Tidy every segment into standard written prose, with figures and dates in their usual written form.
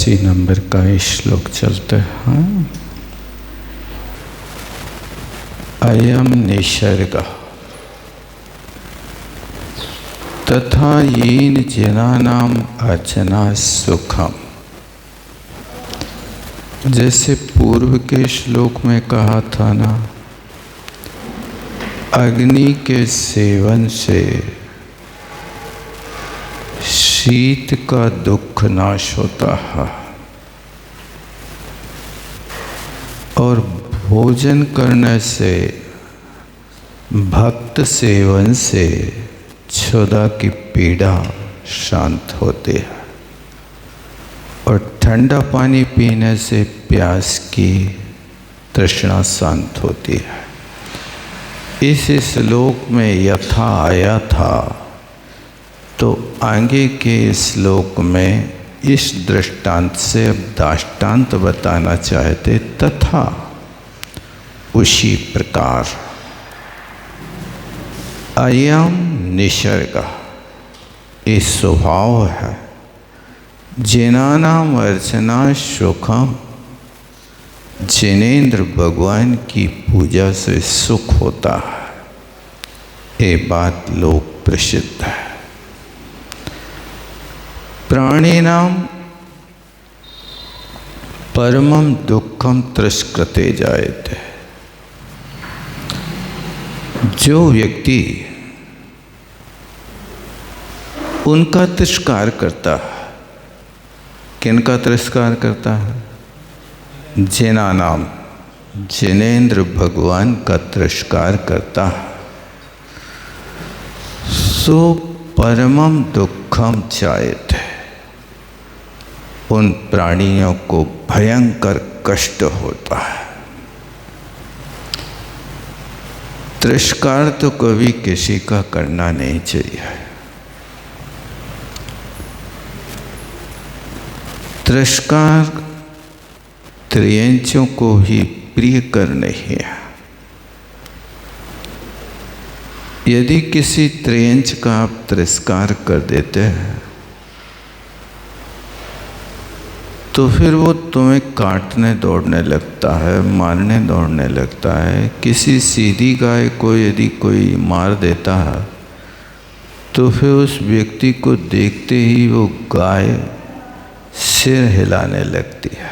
85 number का श्लोक चलता है। अयम निसर्ग तथा येन जनानाम अचना सुखम। जैसे पूर्व के श्लोक में कहा था ना, अग्नि के सेवन से शीत का दुख नाश होता है और भोजन करने से, भक्त सेवन से क्षुधा की पीड़ा शांत होती है और ठंडा पानी पीने से प्यास की तृष्णा शांत होती है। इस श्लोक में यथा आया था, तो आगे के श्लोक में इस दृष्टांत से अब दृष्टांत बताना चाहते, तथा उसी प्रकार अयम निसर्ग ये स्वभाव है, जिनानाम अर्चना सुखम, जिनेंद्र भगवान की पूजा से सुख होता है। ये बात लोक प्रसिद्ध है। प्राणिनाम परमं दुखम तिरस्कृते जायते। जो व्यक्ति उनका तिरस्कार करता है, किनका तिरस्कार करता है? जिनानाम, जिनेंद्र भगवान का तिरस्कार करता है, सो परमं दुखम जायते। उन प्राणियों को भयंकर कष्ट होता है। तिरस्कार तो कभी किसी का करना नहीं चाहिए। तिरस्कार त्रियंचों को ही प्रिय कर नहीं है। यदि किसी त्रियंच का आप तिरस्कार कर देते हैं तो फिर वो तुम्हें काटने दौड़ने लगता है, मारने दौड़ने लगता है। किसी सीधी गाय को यदि कोई मार देता है तो फिर उस व्यक्ति को देखते ही वो गाय सिर हिलाने लगती है,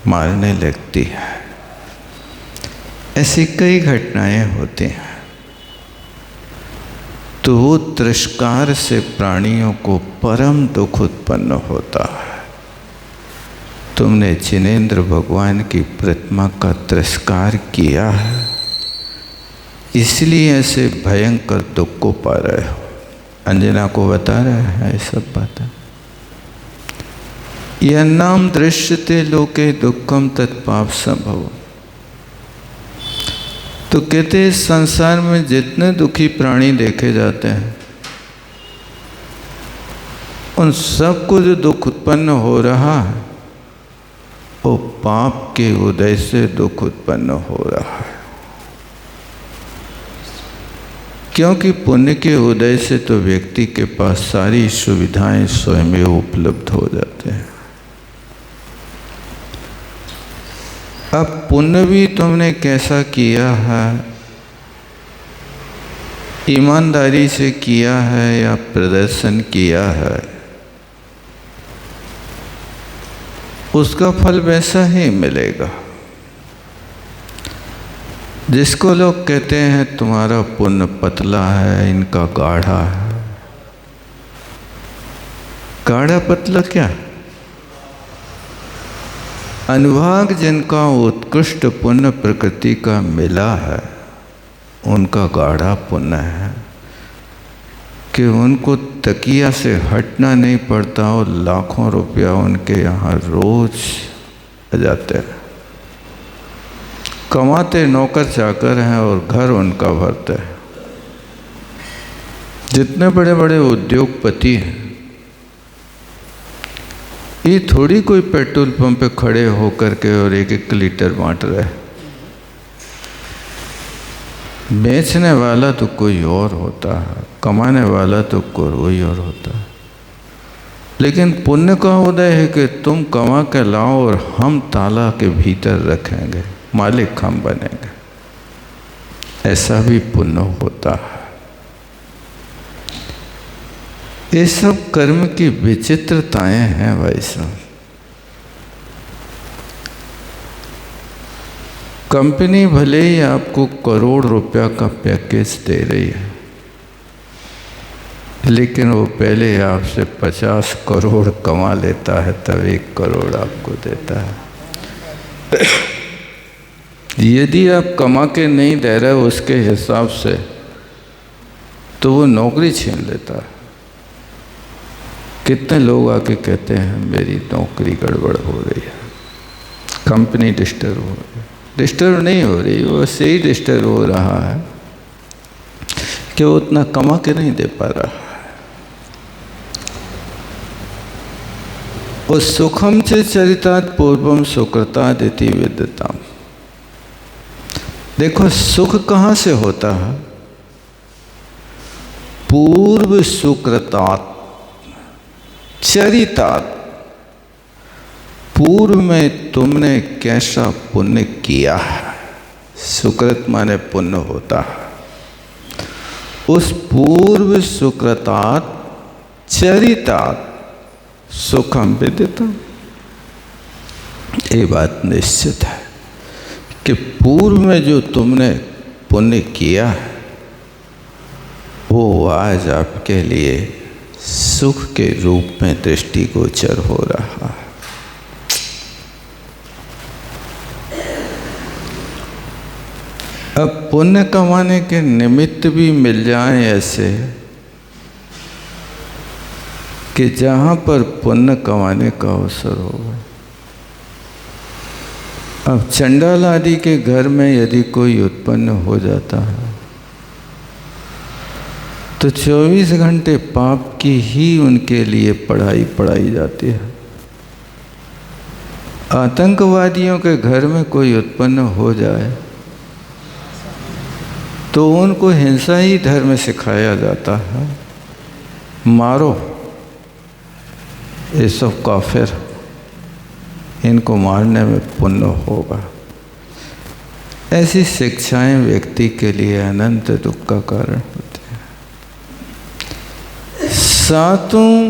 मारने लगती है। ऐसी कई घटनाएं होती हैं। तो वो तिरस्कार से प्राणियों को परम दुख उत्पन्न होता है। तुमने जिनेंद्र भगवान की प्रतिमा का तिरस्कार किया है, इसलिए ऐसे भयंकर दुख को पा रहे हो। अंजना को बता रहे हैं ये सब बातें। यन्नाम दृश्यते लोके दुखम तत्पाप संभव। तो कहते इस संसार में जितने दुखी प्राणी देखे जाते हैं, उन सबको जो दुख उत्पन्न हो रहा है वो पाप के उदय से दुख उत्पन्न हो रहा है। क्योंकि पुण्य के उदय से तो व्यक्ति के पास सारी सुविधाएं स्वयं उपलब्ध हो जाते हैं। अब पुण्य भी तुमने कैसा किया है, ईमानदारी से किया है या प्रदर्शन किया है, उसका फल वैसा ही मिलेगा। जिसको लोग कहते हैं तुम्हारा पुण्य पतला है, इनका गाढ़ा है। गाढ़ा पतला क्या? अनुभाग जिनका उत्कृष्ट पुण्य प्रकृति का मिला है, उनका गाढ़ा पुण्य है कि उनको तकिया से हटना नहीं पड़ता और लाखों रुपया उनके यहाँ रोज आ जाते हैं। कमाते नौकर चाकर हैं और घर उनका भरते हैं। जितने बड़े बड़े उद्योगपति हैं, ये थोड़ी कोई पेट्रोल पंप पे खड़े होकर के और एक एक लीटर बांट रहे। बेचने वाला तो कोई और होता है, कमाने वाला तो कोई और होता है। लेकिन पुण्य का उदय है कि तुम कमा के लाओ और हम ताला के भीतर रखेंगे, मालिक हम बनेंगे। ऐसा भी पुण्य होता है। ये सब कर्म की विचित्रताएं हैं भाई साहब। कंपनी भले ही आपको करोड़ रुपया का पैकेज दे रही है, लेकिन वो पहले आपसे 50 करोड़ कमा लेता है, तब 1 करोड़ आपको देता है। यदि आप कमा के नहीं दे रहे उसके हिसाब से, तो वो नौकरी छीन लेता है। कितने लोग आके कहते हैं मेरी नौकरी गड़बड़ हो रही है, कंपनी डिस्टर्ब हो रही है। डिस्टर्ब नहीं हो रही, वो सही ही डिस्टर्ब हो रहा है कि वो उतना कमा के नहीं दे पा रहा है। उस सुखम से चरितात् पूर्वम सुकृताद् इति विद्यताम्। देखो सुख कहाँ से होता है? पूर्व सुकृतात् चरितात्, पूर्व में तुमने कैसा पुण्य किया है। सुकृत माने पुण्य होता है। उस पूर्व सुकृतात् चरितात् सुखम विदितम्। ये बात निश्चित है कि पूर्व में जो तुमने पुण्य किया है वो आज आपके लिए सुख के रूप में दृष्टिगोचर हो रहा है। अब पुण्य कमाने के निमित्त भी मिल जाएं ऐसे कि जहाँ पर पुण्य कमाने का अवसर होगा। अब चंडाल आदि के घर में यदि कोई उत्पन्न हो जाता है तो 24 घंटे पाप की ही उनके लिए पढ़ाई जाती है। आतंकवादियों के घर में कोई उत्पन्न हो जाए तो उनको हिंसा ही धर्म सिखाया जाता है। मारो ये सब काफिर, इनको मारने में पुण्य होगा। ऐसी शिक्षाएं व्यक्ति के लिए अनंत दुख का कारण होती हैं। सातों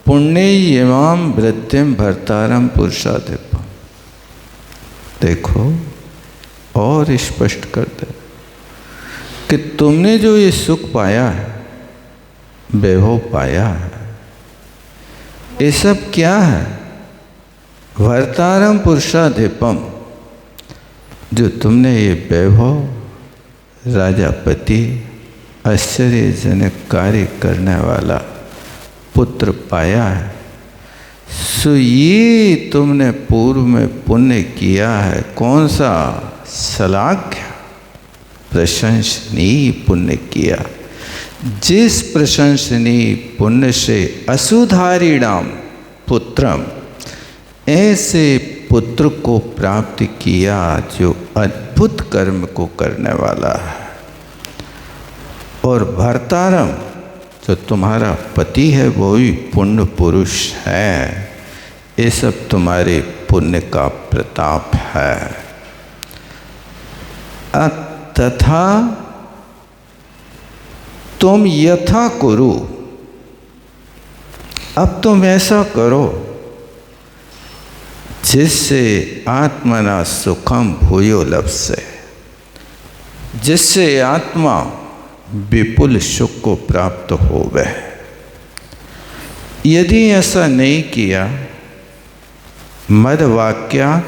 पुण्य इमाम वृद्धिम भर्तारम पुरुषाधिपम। देखो और स्पष्ट कर दे कि तुमने जो ये सुख पाया है, वैभव पाया है, ये सब क्या है? भर्तारम पुरुषाधिपम। जो तुमने ये वैभव, राजापति, आश्चर्यजनक कार्य करने वाला पुत्र पाया है, सो ये तुमने पूर्व में पुण्य किया है। कौन सा? श्लाघ्य प्रशंसनीय पुण्य किया। जिस प्रशंसनीय पुण्य से असुधारिणाम पुत्रम, ऐसे पुत्र को प्राप्त किया जो अद्भुत कर्म को करने वाला है। और भर्तारम, जो तुम्हारा पति है वो भी पुण्य पुरुष है। ये सब तुम्हारे पुण्य का प्रताप है। तथा तुम यथा करो, अब तुम ऐसा करो जिससे आत्मना सुखम भूयो लप्से, जिससे आत्मा विपुल सुख को प्राप्त होवे। यदि ऐसा नहीं किया, मद वाक्या,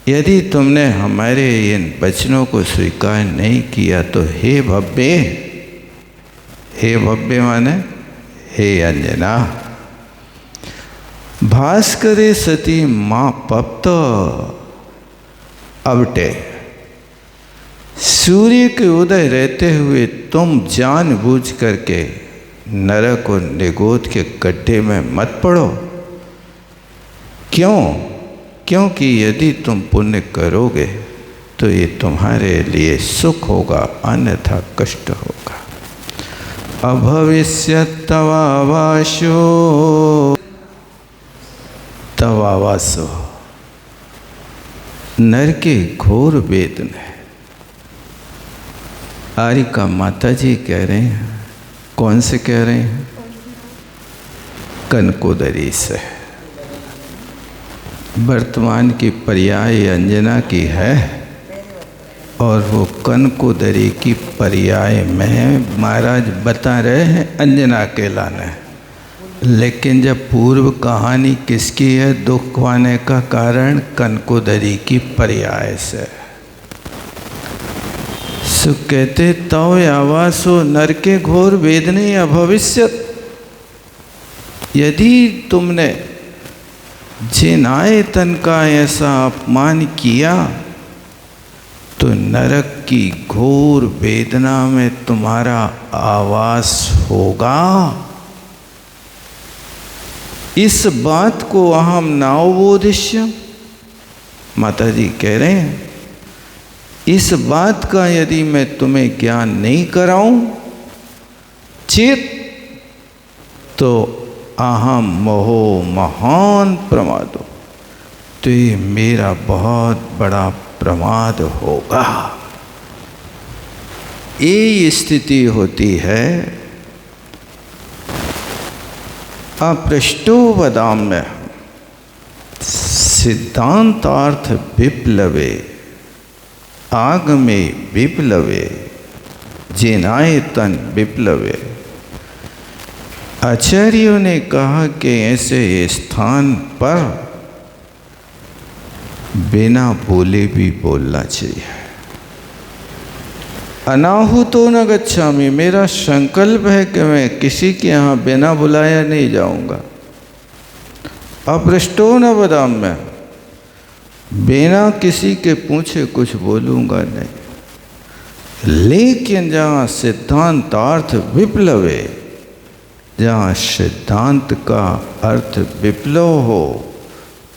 यदि तुमने हमारे इन वचनों को स्वीकार नहीं किया तो हे भव्य, हे भव्य माने हे अंजना, भास्करे सती माँ पप्त अवटे। सूर्य के उदय रहते हुए तुम जानबूझ करके नरक और निगोद के गड्ढे में मत पड़ो। क्यों? क्योंकि यदि तुम पुण्य करोगे तो ये तुम्हारे लिए सुख होगा, अन्यथा कष्ट होगा। अभविष्यत् तवावासो तवावासो। नर के घोर वेदन है। आरिका माता जी कह रहे हैं, कौन से कह रहे हैं? कनकोदरी से। वर्तमान की पर्याय अंजना की है और वो कनकोदरी की पर्याय में महाराज बता रहे हैं अंजना के लाने। लेकिन जब पूर्व कहानी किसकी है दुख पाने का कारण? कनकोदरी की पर्याय से। सो कहते तव आवासो नर के घोर वेदने अभविष्यत। यदि तुमने जिनाए तन का ऐसा अपमान किया तो नरक की घोर वेदना में तुम्हारा आवास होगा। इस बात को अहम नावबोधिष्यम्, माता जी कह रहे हैं इस बात का यदि मैं तुम्हें ज्ञान नहीं कराऊं चेत तो अहम मोहो महान प्रमादो, तो ये मेरा बहुत बड़ा प्रमाद होगा। ये स्थिति होती है अपृष्टो वदाम्य सिद्धांतार्थ विप्लवे आगमे विप्लवे जिनायतन विप्लवे। आचार्यों ने कहा कि ऐसे स्थान पर बिना बोले भी बोलना चाहिए। अनाहुतो न गच्छामि, मेरा संकल्प है कि मैं किसी के यहाँ बिना बुलाया नहीं जाऊंगा। अपृष्टो न वदाम्य, बिना किसी के पूछे कुछ बोलूंगा नहीं। लेकिन जहाँ सिद्धांतार्थ विप्लवे, जहाँ सिद्धांत का अर्थ विप्लव हो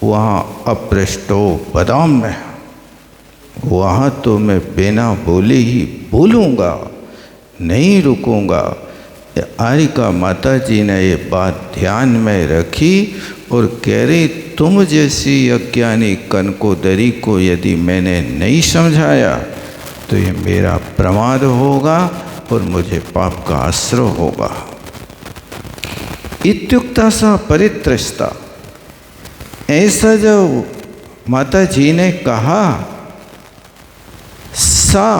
वहाँ अपृष्टो वदाम्य, वहाँ तो मैं बिना बोले ही बोलूँगा, नहीं रुकूंगा। आरिका माता जी ने ये बात ध्यान में रखी और कह रही तुम जैसी अज्ञानी कनकोदरी को यदि मैंने नहीं समझाया तो ये मेरा प्रमाद होगा और मुझे पाप का आश्रय होगा। इत्युक्ता सा परित्रस्ता, ऐसा जो माता जी ने कहा सा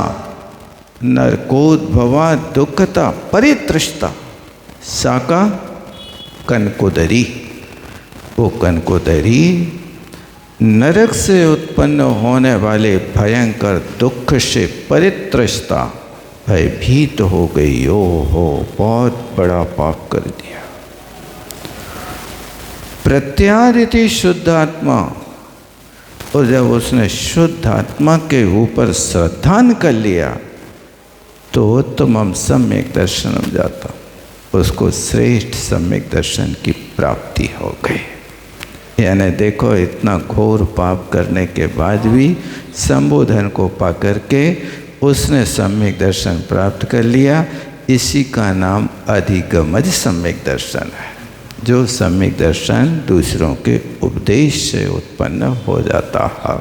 नरकोद्भवा दुखता परित्रस्ता, सा का कनकोदरी, वो कनकोदरी नरक से उत्पन्न होने वाले भयंकर दुख से परित्रस्ता, भयभीत हो गई। ओ हो, बहुत बड़ा पाप कर दिया। प्रत्यारिति शुद्धात्मा, और जब उसने शुद्ध आत्मा के ऊपर श्रद्धान कर लिया तो उत्तमम सम्यक दर्शनम जाता, उसको श्रेष्ठ सम्यक दर्शन की प्राप्ति हो गई। यानी देखो इतना घोर पाप करने के बाद भी संबोधन को पाकर के उसने सम्यक दर्शन प्राप्त कर लिया। इसी का नाम अधिगमज सम्यक दर्शन है, जो सम्यक दर्शन दूसरों के उपदेश से उत्पन्न हो जाता है।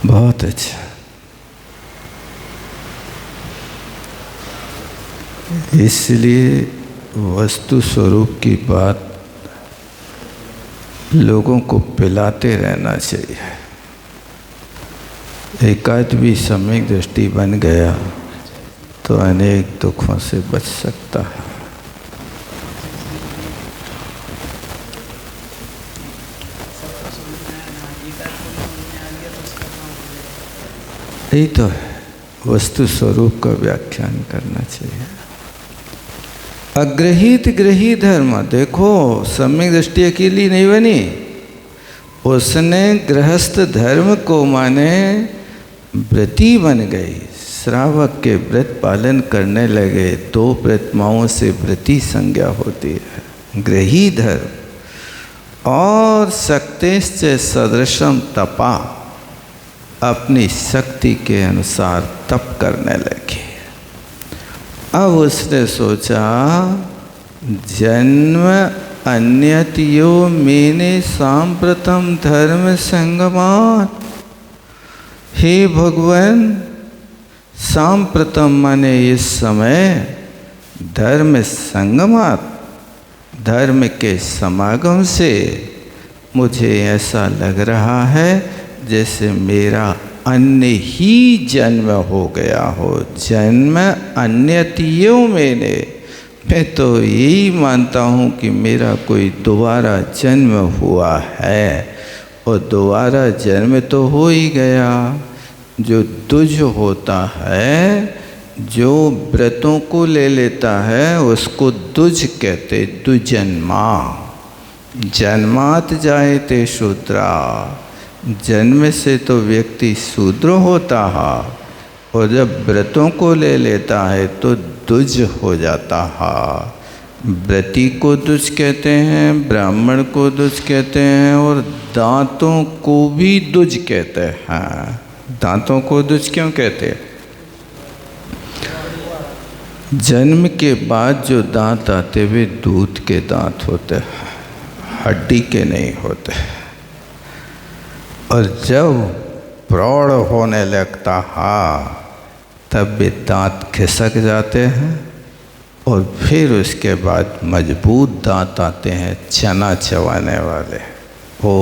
बहुत अच्छा। इसलिए वस्तु स्वरूप की बात लोगों को पिलाते रहना चाहिए। एकाध भी सम्यक दृष्टि बन गया तो अनेक दुखों से बच सकता है। यही तो है, वस्तु स्वरूप का व्याख्यान करना चाहिए। अग्रहित ग्रही धर्म, देखो सम्यक दृष्टि अकेली नहीं बनी, उसने गृहस्थ धर्म को माने व्रती बन गई, श्रावक के व्रत पालन करने लगे। दो प्रतिमाओं से व्रती संज्ञा होती है, ग्रही धर्म। और शक्तिश्च सदृशम तपा, अपनी शक्ति के अनुसार तप करने लगे। अब उसने सोचा जन्म अन्यतियो मेने सांप्रतम धर्म संगमान। हे भगवान, सांप्रतम माने इस समय, धर्म संगमात, धर्म के समागम से मुझे ऐसा लग रहा है जैसे मेरा अन्य ही जन्म हो गया हो। जन्म अन्यतियो मैंने, मैं तो यही मानता हूँ कि मेरा कोई दोबारा जन्म हुआ है, और दोबारा जन्म तो हो ही गया। जो दुज होता है, जो व्रतों को ले लेता है, उसको दुज कहते, दुजन्मा। जन्मात जायते शूद्रा, जन्म से तो व्यक्ति शूद्र होता है, और जब व्रतों को ले लेता है तो दुज हो जाता है। व्रती को दुज कहते हैं, ब्राह्मण को दुज कहते हैं, और दांतों को भी दुज कहते हैं। दांतों को दुज क्यों कहते हैं? जन्म के बाद जो दांत आते वे दूध के दांत होते हैं, हड्डी के नहीं होते। और जब प्रौढ़ होने लगता है तब वे दांत खिसक जाते हैं, और फिर उसके बाद मजबूत दांत आते हैं, चना चबाने वाले। वो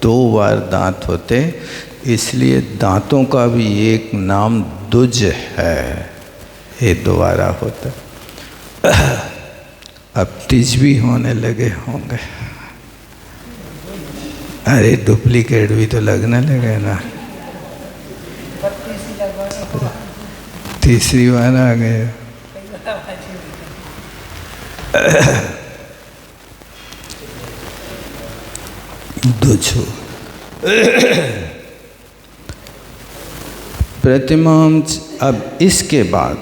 2 बार दांत होते, इसलिए दांतों का भी एक नाम दुज है। ये दोबारा होता। अब तिज भी होने लगे होंगे। अरे डुप्लीकेट भी तो लगने लगे ना। तीसरी बार आ गए। दुझो प्रतिमाम। अब इसके बाद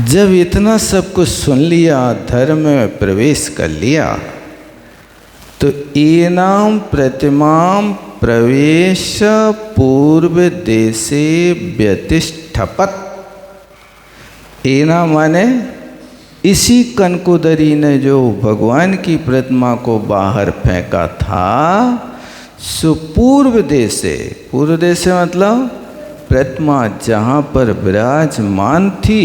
जब इतना सब कुछ सुन लिया, धर्म में प्रवेश कर लिया, तो एनाम प्रतिमाम प्रवेश पूर्व देशे व्यतिष्ठपत। एना माने इसी कनकुदरी ने जो भगवान की प्रतिमा को बाहर फेंका था, सो पूर्व देशे, पूर्व देशे मतलब प्रतिमा जहाँ पर विराजमान थी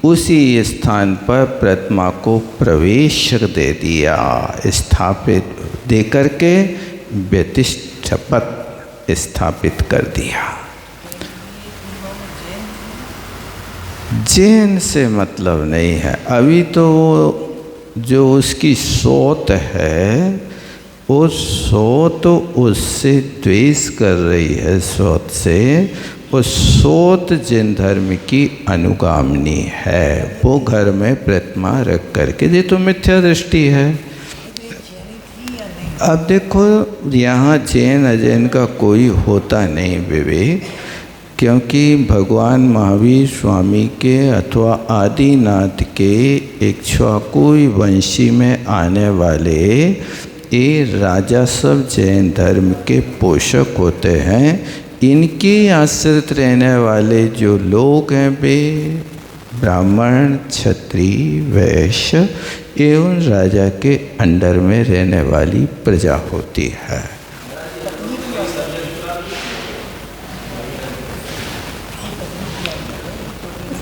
उसी स्थान पर प्रतिमा को प्रवेश दे दिया, स्थापित दे करके व्यतिष्ठपत स्थापित कर दिया। जैन से मतलब नहीं है। अभी तो जो उसकी सोत है, वो सोत उससे द्वेष कर रही है। सोत से वो सोत जैन धर्म की अनुगामिनी है। वो घर में प्रतिमा रख करके, ये तो मिथ्या दृष्टि है। अब देखो यहाँ जैन अजैन का कोई होता नहीं विवेक, क्योंकि भगवान महावीर स्वामी के अथवा आदिनाथ के इक्ष्वाकुई वंशी में आने वाले ये राजा सब जैन धर्म के पोषक होते हैं। इनके आश्रित रहने वाले जो लोग हैं वे ब्राह्मण, क्षत्रिय, वैश्य एवं राजा के अंडर में रहने वाली प्रजा होती है।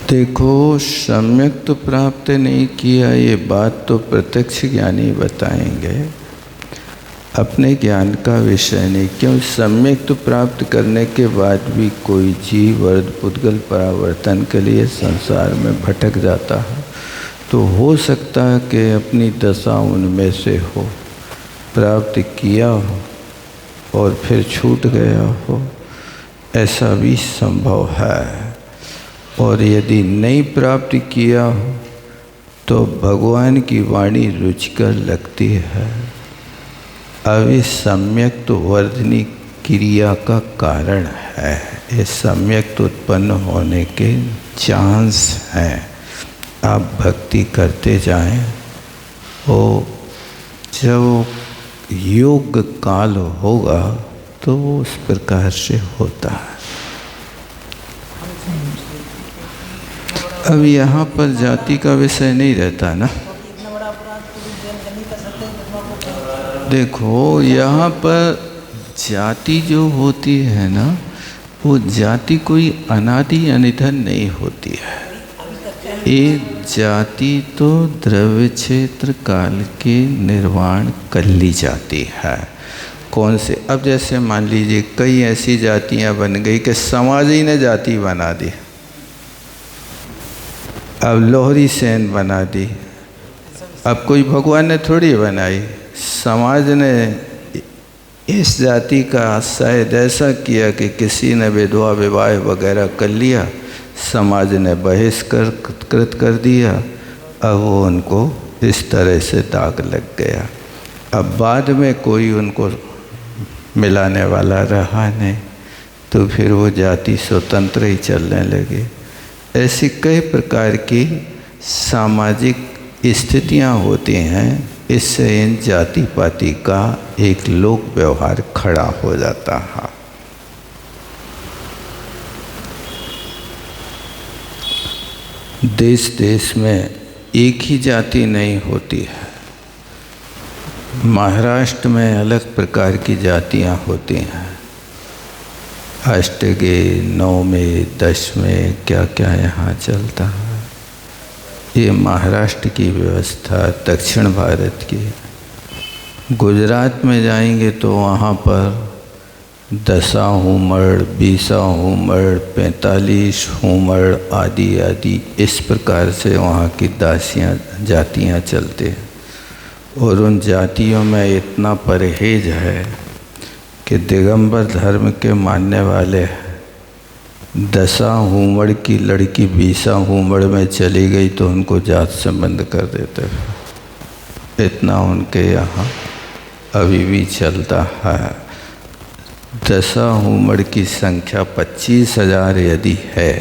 देखो सम्यक तो प्राप्त नहीं किया, ये बात तो प्रत्यक्ष ज्ञानी बताएंगे, अपने ज्ञान का विषय नहीं। क्यों? सम्यक तो प्राप्त करने के बाद भी कोई जीव वर्ग पुद्गल परावर्तन के लिए संसार में भटक जाता है, तो हो सकता है कि अपनी दशा उनमें से हो, प्राप्त किया हो और फिर छूट गया हो, ऐसा भी संभव है। और यदि नहीं प्राप्त किया हो तो भगवान की वाणी रुचिकर लगती है। अब इस सम्यक तो वर्धनी क्रिया का कारण है, ये सम्यक तो उत्पन्न होने के चांस हैं। आप भक्ति करते जाएं, वो जब योग काल होगा तो उस प्रकार से होता है। अब यहाँ पर जाति का विषय नहीं रहता ना। देखो यहाँ पर जाति जो होती है ना, वो जाति कोई अनादि अनिधन नहीं होती है। ये जाति तो द्रव्य क्षेत्र काल के निर्वाण कर ली जाती है। कौन से? अब जैसे मान लीजिए कई ऐसी जातियां बन गई कि समाज ही ने जाति बना दी। अब लोहरी सेन बना दी। अब कोई भगवान ने थोड़ी बनाई, समाज ने इस जाति का शायद ऐसा किया कि किसी ने विधवा विवाह वगैरह कर लिया, समाज ने बहिष्कृत कर दिया। अब वो उनको इस तरह से दाग लग गया। अब बाद में कोई उनको मिलाने वाला रहा नहीं, तो फिर वो जाति स्वतंत्र ही चलने लगी। ऐसी कई प्रकार की सामाजिक स्थितियां होती हैं, इससे इन जाति पाति का एक लोक व्यवहार खड़ा हो जाता है। देश देश में एक ही जाति नहीं होती है। महाराष्ट्र में अलग प्रकार की जातियां होती हैं। अष्टगे, नवमे, दशमें, क्या क्या यहाँ चलता है। ये महाराष्ट्र की व्यवस्था, दक्षिण भारत की। गुजरात में जाएंगे तो वहाँ पर 10 हुमड़, 20 हुमड़, 45 हुमड़ आदि आदि इस प्रकार से वहाँ की दासियाँ जातियाँ चलते हैं। और उन जातियों में इतना परहेज है कि दिगंबर धर्म के मानने वाले 10 हुमड़ की लड़की 20 हुमड़ में चली गई तो उनको जात से बंद कर देते हैं। इतना उनके यहाँ अभी भी चलता है। 10 हुमड़ की संख्या 25,000 यदि है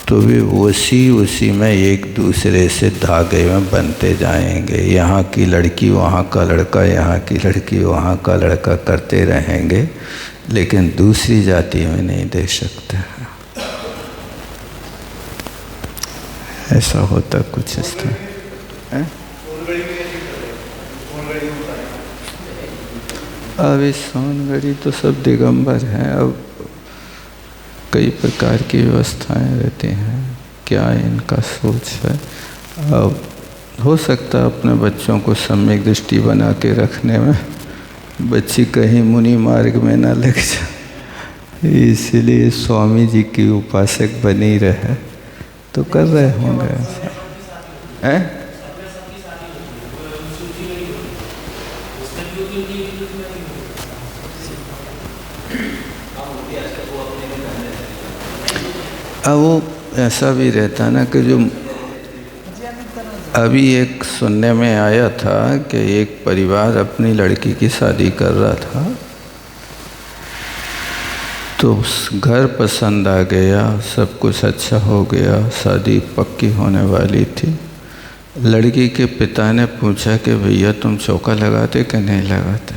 तो वे उसी में एक दूसरे से धागे में बनते जाएंगे। यहाँ की लड़की वहाँ का लड़का, यहाँ की लड़की वहाँ का लड़का करते रहेंगे, लेकिन दूसरी जाति में नहीं दे सकते हैं। ऐसा होता कुछ इस तरह। अब इस सोनगढ़ी तो सब दिगंबर हैं। अब कई प्रकार की व्यवस्थाएं रहती हैं, क्या इनका सोच है। अब हो सकता है अपने बच्चों को सम्यक दृष्टि बना के रखने में बच्ची कहीं मुनि मार्ग में ना लग जाए, इसलिए स्वामी जी की उपासक बनी रहे तो कर रहे होंगे ऐसा। हैं? अब वो ऐसा भी रहता ना कि जो अभी एक सुनने में आया था कि एक परिवार अपनी लड़की की शादी कर रहा था, तो घर पसंद आ गया, सब कुछ अच्छा हो गया, शादी पक्की होने वाली थी। लड़की के पिता ने पूछा कि भैया तुम चौका लगाते कि नहीं लगाते?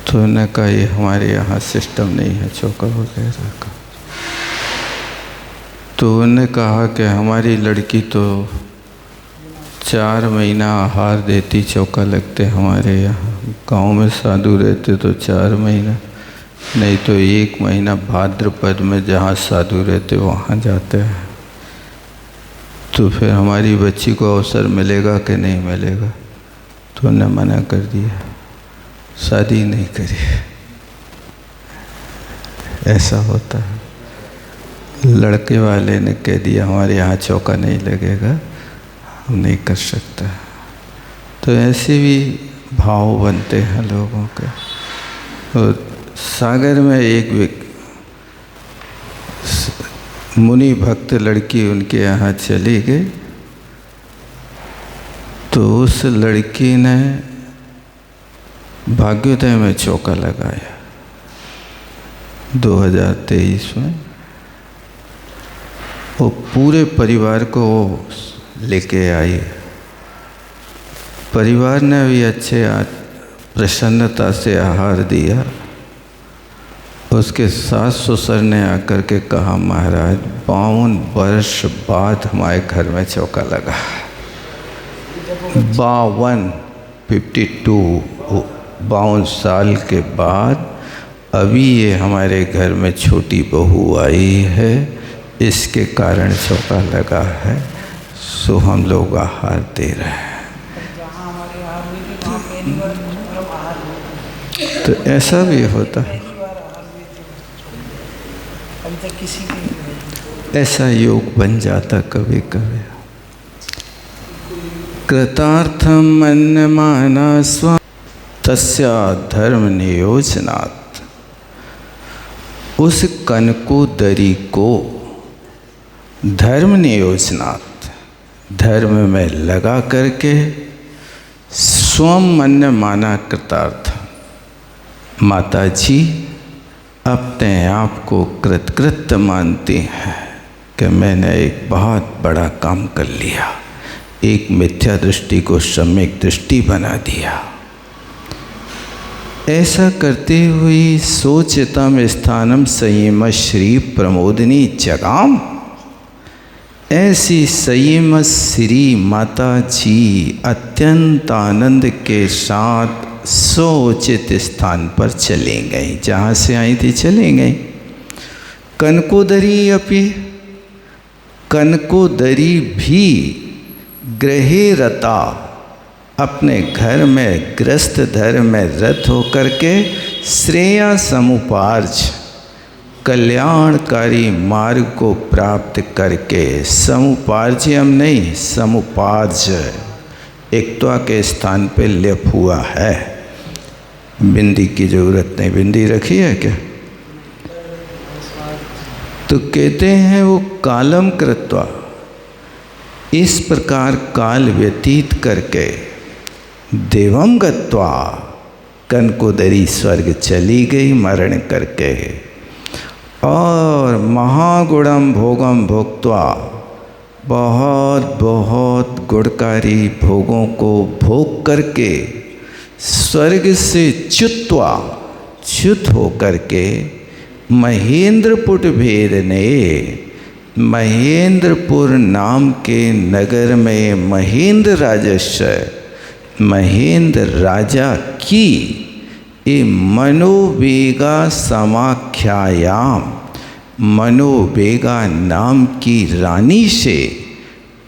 तो उन्होंने कहा ये हमारे यहाँ सिस्टम नहीं है चौका वगैरह का। तो उन्होंने कहा कि हमारी लड़की तो 4 महीना आहार देती, चौका लगते हमारे यहाँ। गांव में साधु रहते तो 4 महीना, नहीं तो 1 महीना भाद्रपद में जहाँ साधु रहते वहाँ जाते हैं। तो फिर हमारी बच्ची को अवसर मिलेगा कि नहीं मिलेगा? तो उन्होंने मना कर दिया, शादी नहीं करी। ऐसा होता है। लड़के वाले ने कह दिया हमारे यहाँ चौका नहीं लगेगा, हम नहीं कर सकता। तो ऐसे भी भाव बनते हैं लोगों के। और सागर में एक मुनि भक्त लड़की उनके यहाँ चली गई, तो उस लड़की ने भाग्योदय में चौका लगाया 2023 में। वो पूरे परिवार को लेके आई। परिवार ने भी अच्छे प्रसन्नता से आहार दिया उसके सास ससुर ने आकर के कहा, महाराज 52 वर्ष बाद हमारे घर में चौका लगा। 52 साल के बाद अभी ये हमारे घर में छोटी बहू आई है, इसके कारण चौका लगा है, सो हम लोग आहार दे रहे हैं। तो ऐसा भी होता है, ऐसा योग बन जाता कभी कभी। कृतार्थम मन्यमाना स्व तस्या धर्म नियोजनात्। उस कनकोदरी को धर्म नियोजनात्, धर्म में लगा करके स्वम मन्य माना कृतार्थ। माता जी अपने आप को कृतकृत्य मानती हैं कि मैंने एक बहुत बड़ा काम कर लिया, एक मिथ्या दृष्टि को सम्यक दृष्टि बना दिया। ऐसा करते हुए सोचितम स्थानम संयम श्री प्रमोदिनी जगाम। ऐसी संयम श्री माता जी अत्यंत आनंद के साथ सोचित स्थान पर चली गई, जहाँ से आई थी चली गई। कनकोदरी अपि, कनकोदरी भी गृहे रता, अपने घर में गृहस्थ धर्म में रत होकर के श्रेया समुपार्ज, कल्याणकारी मार्ग को प्राप्त करके, समुपार्ज्यम नहीं समुपार्ज, एकत्वा के स्थान पे लेप हुआ है। बिंदी की जरूरत नहीं, बिंदी रखी है क्या? तो कहते हैं वो कालम कृत्वा, इस प्रकार काल व्यतीत करके देवम गत्वा, कनकोदरी स्वर्ग चली गई मरण करके। और महागुणम भोगम भोक्त्वा, बहुत बहुत गुणकारी भोगों को भोग करके स्वर्ग से च्युत्वा, च्युत हो करके महेंद्रपुट भेद ने, महेंद्रपुर नाम के नगर में महेंद्र राजस्य, महेंद्र राजा की ये मनोवेगा समाख्यायाम, मनोवेगा नाम की रानी से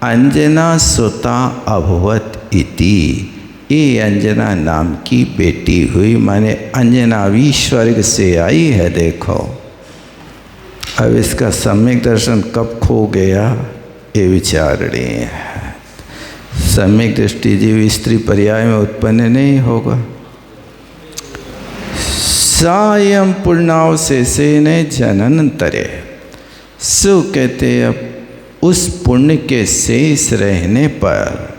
अंजना सुता अभवत इति। ये अंजना नाम की बेटी हुई, माने अंजना भी स्वर्ग से आई है। देखो अब इसका सम्यक दर्शन कब खो गया ये विचारणीय है। सम्यक दृष्टि जीव स्त्री पर्याय में उत्पन्न नहीं होगा। सायं पुण्याव से ने जनन तरे, सो कहते अब उस पुण्य के शेष रहने पर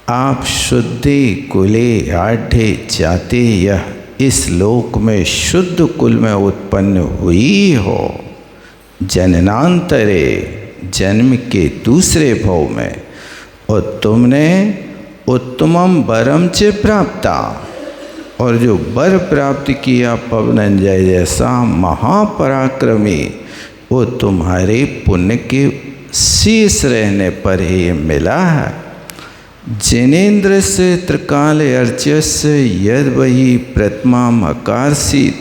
आप शुद्धि कुले आढ़े जाते यह इस लोक में शुद्ध कुल में उत्पन्न हुई हो, जननांतरे जन्म के दूसरे भव में, और तुमने उत्तमम वरम च प्राप्ता, और जो वर प्राप्त किया पवनंजय जैसा महापराक्रमी, वो तुम्हारे पुण्य के शेष रहने पर ही मिला है। जिनेन्द्र से त्रिकाल अर्चस्य यद वही प्रतिमा मकारसित,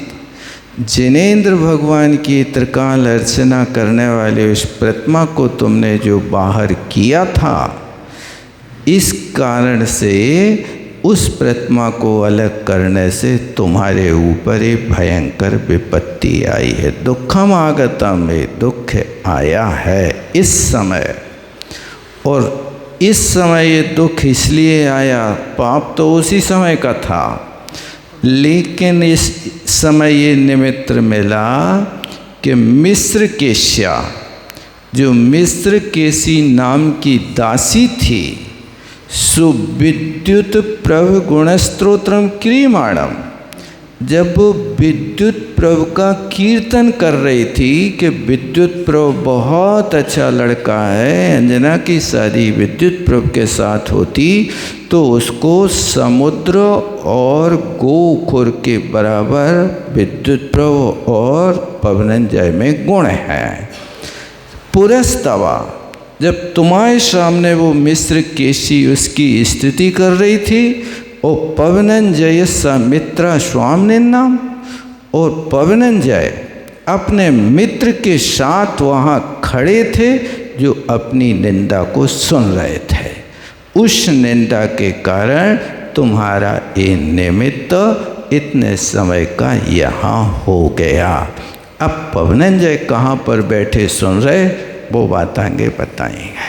जिनेन्द्र भगवान की त्रिकाल अर्चना करने वाले उस प्रतिमा को तुमने जो बाहर किया था, इस कारण से उस प्रतिमा को अलग करने से तुम्हारे ऊपर एक भयंकर विपत्ति आई है। दुखम आगतम में दुख आया है इस समय, और इस समय ये दुख इसलिए आया, पाप तो उसी समय का था, लेकिन इस समय ये निमित्त मिला कि मिस्र केश्या, जो मिस्र केसी नाम की दासी थी, सुविद्युत प्रभ गुणस्त्रोत्रम क्रियमाणम, जब वो विद्युत प्रभु का कीर्तन कर रही थी कि विद्युत प्रभु बहुत अच्छा लड़का है, अंजना की शादी विद्युत प्रभु के साथ होती तो उसको समुद्र और गोखुर के बराबर विद्युत प्रभु और पवनंजय में गुण है। पुरस्तवा, जब तुम्हारे सामने वो मिस्र केशी उसकी स्तुति कर रही थी और पवनंजय समित्रा स्वामी नाम, और पवनंजय अपने मित्र के साथ वहाँ खड़े थे जो अपनी निंदा को सुन रहे थे। उस निंदा के कारण तुम्हारा ये निमित्त इतने समय का यहाँ हो गया। अब पवनंजय कहाँ पर बैठे सुन रहे, वो बात आगे बताएंगे।